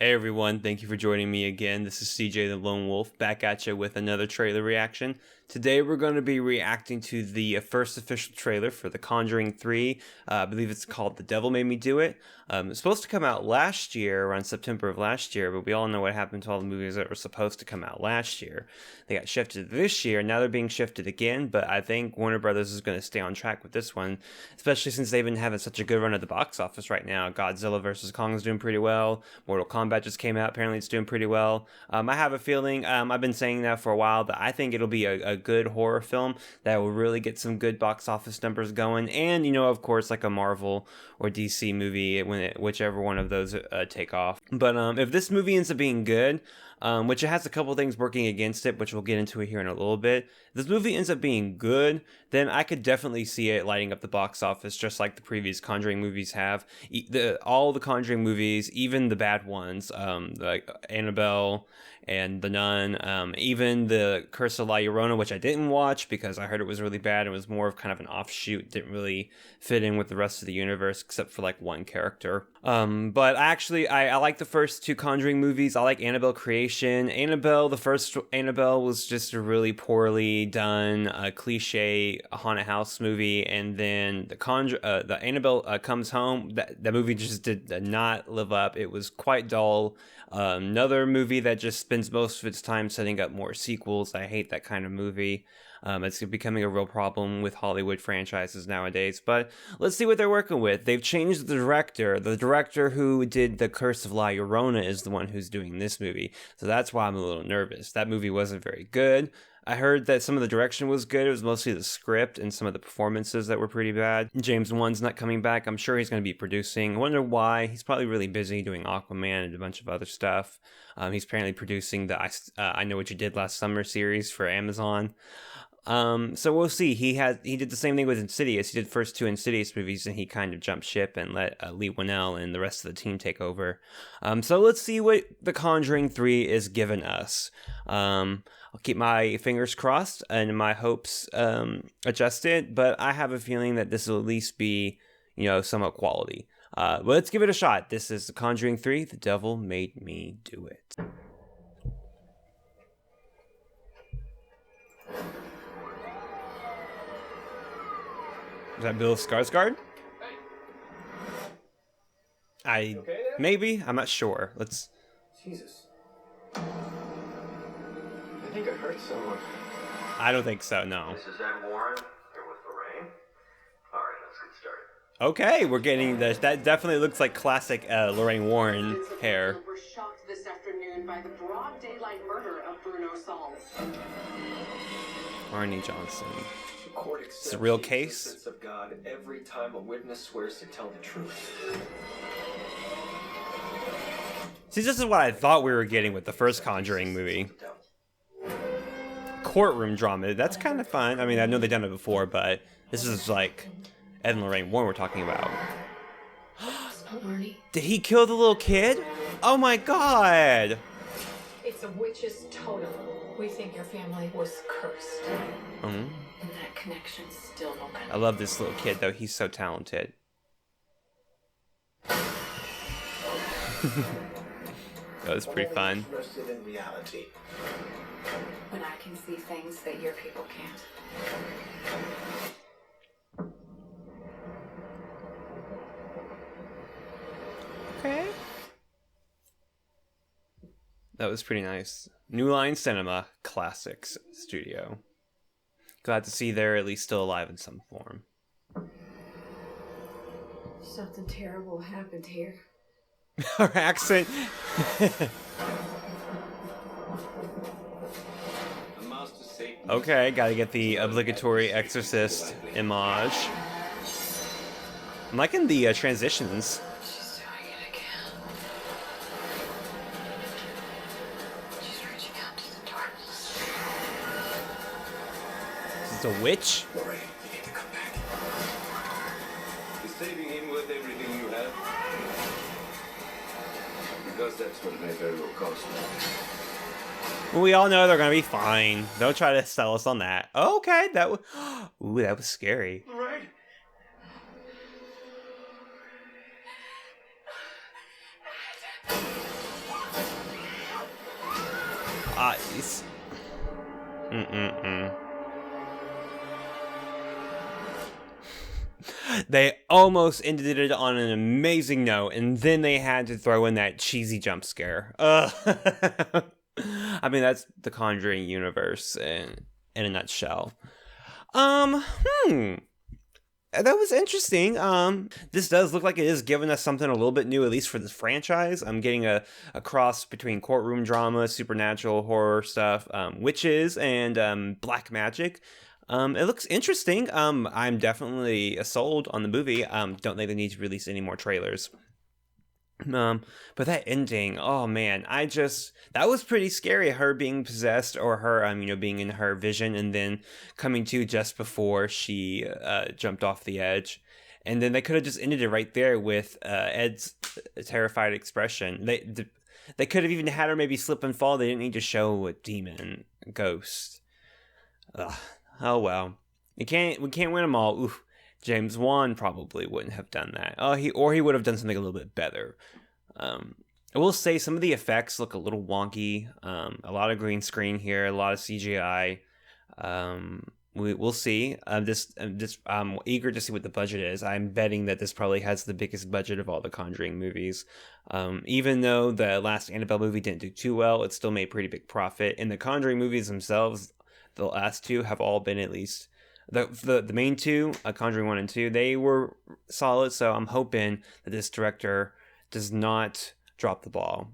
Hey everyone, thank you for joining me again. This is CJ the Lone Wolfe, back at you with another trailer reaction. Today we're going to be reacting to the first official trailer for the Conjuring 3. I believe it's called The Devil Made Me Do It. It's supposed to come out last year, around September of last year, but we all know what happened to all the movies that were supposed to come out last year. They got shifted this year, now they're being shifted again, but I think Warner Brothers is going to stay on track with this one, especially since they've been having such a good run at the box office right now. Godzilla vs. Kong is doing pretty well. Mortal Kombat just came out, apparently it's doing pretty well. I have a feeling, I've been saying that for a while, that I think it'll be a good horror film that will really get some good box office numbers going, and, you know, of course, like a Marvel or DC movie, whichever one of those take off. But if this movie ends up being good, which it has a couple things working against it, which we'll get into here in a little bit. If this movie ends up being good, then I could definitely see it lighting up the box office just like the previous Conjuring movies have. All the Conjuring movies, even the bad ones, like Annabelle and The Nun, even the Curse of La Llorona, which I didn't watch because I heard it was really bad. It was more of kind of an offshoot, didn't really fit in with the rest of the universe except for like one character. But actually, I like the first two Conjuring movies. I like Annabelle Creation. Annabelle, the first Annabelle was just a really poorly done, cliche haunted house movie, and then the Annabelle Comes Home. That movie just did not live up. It was quite dull. Another movie that just spends most of its time setting up more sequels. I hate that kind of movie. It's becoming a real problem with Hollywood franchises nowadays, but let's see what they're working with. They've changed the director. The director who did The Curse of La Llorona is the one who's doing this movie, so that's why I'm a little nervous. That movie wasn't very good. I heard that some of the direction was good. It was mostly the script and some of the performances that were pretty bad. James Wan's not coming back. I'm sure he's going to be producing. I wonder why. He's probably really busy doing Aquaman and a bunch of other stuff. He's apparently producing the I Know What You Did Last Summer series for Amazon. So we'll see. He did the same thing with Insidious. He did the first two Insidious movies, and he kind of jumped ship and let Lee Winnell and the rest of the team take over. So let's see what The Conjuring 3 is giving us. I'll keep my fingers crossed and my hopes adjusted, but I have a feeling that this will at least be, you know, somewhat quality. But let's give it a shot. This is The Conjuring 3, The Devil Made Me Do It. Is that Bill Skarsgård? Maybe? I'm not sure. Let's... Jesus. I think I hurt someone. I don't think so, no. This is Ed Warren, here with Lorraine. Alright, let's get started. Okay, we're getting this. That definitely looks like classic Lorraine Warren hair. We're shocked this afternoon by the broad daylight murder of Bruno Sauls. Arnie Johnson. It's a real case? Of God every time a witness swears to tell the truth. See, this is what I thought we were getting with the first Conjuring movie. Courtroom drama. That's kind of fun. I mean, I know they've done it before, but this is like Ed and Lorraine Warren we're talking about. Did he kill the little kid? Oh my god! It's a witch's totem. We think your family was cursed. Mm-hmm. And that connection's still open. I love this little kid, though. He's so talented. Oh, it's pretty fun. In reality. When I can see things that your people can't. Okay. That was pretty nice. New Line Cinema Classics Studio. Glad to see they're at least still alive in some form. Something terrible happened here. Her accent. Okay, gotta get the obligatory Exorcist image. I'm liking the transitions. She's doing it again. She's reaching out to the darkness. Is this a witch? Lorraine, you need to come back. Is saving him worth everything you have? Because that's what may very well cost me. We all know they're gonna be fine. Don't try to sell us on that. Okay, that was... Ooh, that was scary. Lorraine! They almost ended it on an amazing note, and then they had to throw in that cheesy jump scare. I mean, that's the Conjuring universe in a nutshell. That was interesting. This does look like it is giving us something a little bit new, at least for this franchise. I'm getting a cross between courtroom drama, supernatural horror stuff, witches, and black magic. It looks interesting. I'm definitely sold on the movie. Don't think they need to release any more trailers. But that ending, oh man, that was pretty scary. Her being possessed, or her, being in her vision, and then coming to just before she jumped off the edge. And then they could have just ended it right there with Ed's terrified expression. They could have even had her maybe slip and fall. They didn't need to show a demon, a ghost. Ugh. Oh well, we can't win them all. Oof. James Wan probably wouldn't have done that. He would have done something a little bit better. I will say some of the effects look a little wonky. A lot of green screen here, a lot of CGI. We'll see. I'm eager to see what the budget is. I'm betting that this probably has the biggest budget of all the Conjuring movies. Even though the last Annabelle movie didn't do too well, it still made pretty big profit. And the Conjuring movies themselves, the last two have all been at least. The main two, Conjuring 1 and 2, they were solid, so I'm hoping that this director does not drop the ball.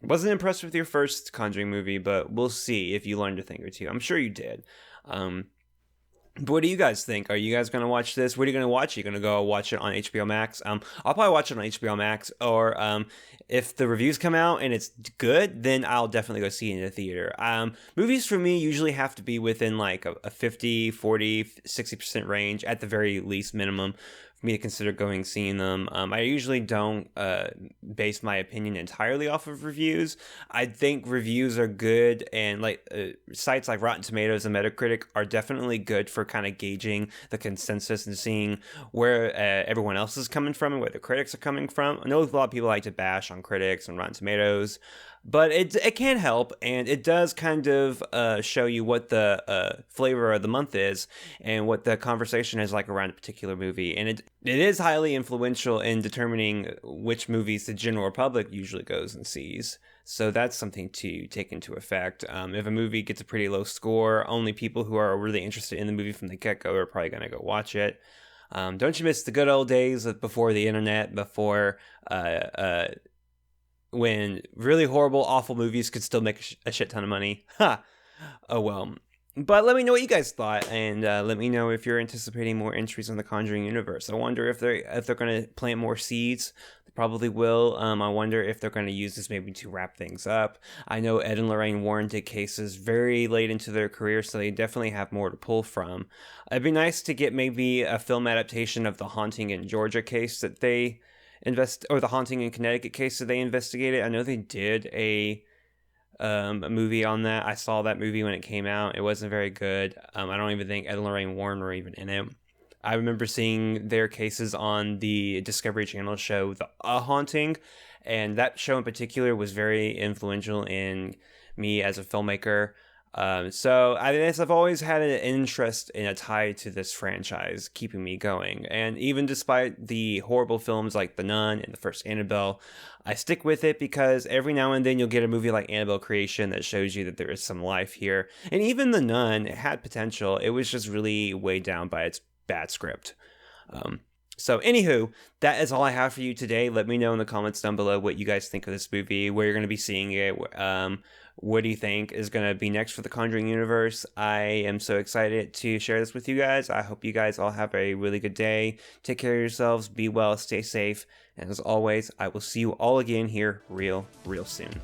Wasn't impressed with your first Conjuring movie, but we'll see if you learned a thing or two. I'm sure you did. But what do you guys think? Are you guys going to watch this? What are you going to watch? Are you going to go watch it on HBO Max? I'll probably watch it on HBO Max, or if the reviews come out and it's good, then I'll definitely go see it in the theater. Movies for me usually have to be within like a 50, 40, 60% range, at the very least minimum, for me to consider going seeing them. I usually don't base my opinion entirely off of reviews. I think reviews are good, and sites like Rotten Tomatoes and Metacritic are definitely good for kind of gauging the consensus and seeing where everyone else is coming from and where the critics are coming from. I know a lot of people like to bash on critics and Rotten Tomatoes, but it can help, and it does kind of show you what the flavor of the month is and what the conversation is like around a particular movie. And it is highly influential in determining which movies the general public usually goes and sees. So that's something to take into effect. If a movie gets a pretty low score, only people who are really interested in the movie from the get-go are probably going to go watch it. Don't you miss the good old days before the internet, before when really horrible, awful movies could still make a shit ton of money? Ha! Oh well. But let me know what you guys thought, and let me know if you're anticipating more entries in the Conjuring universe. I wonder if they're going to plant more seeds. They probably will. I wonder if they're going to use this maybe to wrap things up. I know Ed and Lorraine Warren did cases very late into their career, so they definitely have more to pull from. It'd be nice to get maybe a film adaptation of the Haunting in Georgia case that they or the Haunting in Connecticut case that they investigated. I know they did a movie on that. I saw that movie when it came out. It wasn't very good. I don't even think Ed and Lorraine Warren were even in it. I remember seeing their cases on the Discovery Channel show, The Haunting, and that show in particular was very influential in me as a filmmaker. So I guess I've always had an interest in a tie to this franchise, keeping me going. And even despite the horrible films like The Nun and the first Annabelle, I stick with it because every now and then you'll get a movie like Annabelle Creation that shows you that there is some life here. And even The Nun, it had potential. It was just really weighed down by its bad script. So anywho, that is all I have for you today. Let me know in the comments down below what you guys think of this movie, where you're going to be seeing it. What do you think is going to be next for the Conjuring universe? I am so excited to share this with you guys. I hope you guys all have a really good day. Take care of yourselves. Be well. Stay safe. And as always, I will see you all again here real soon.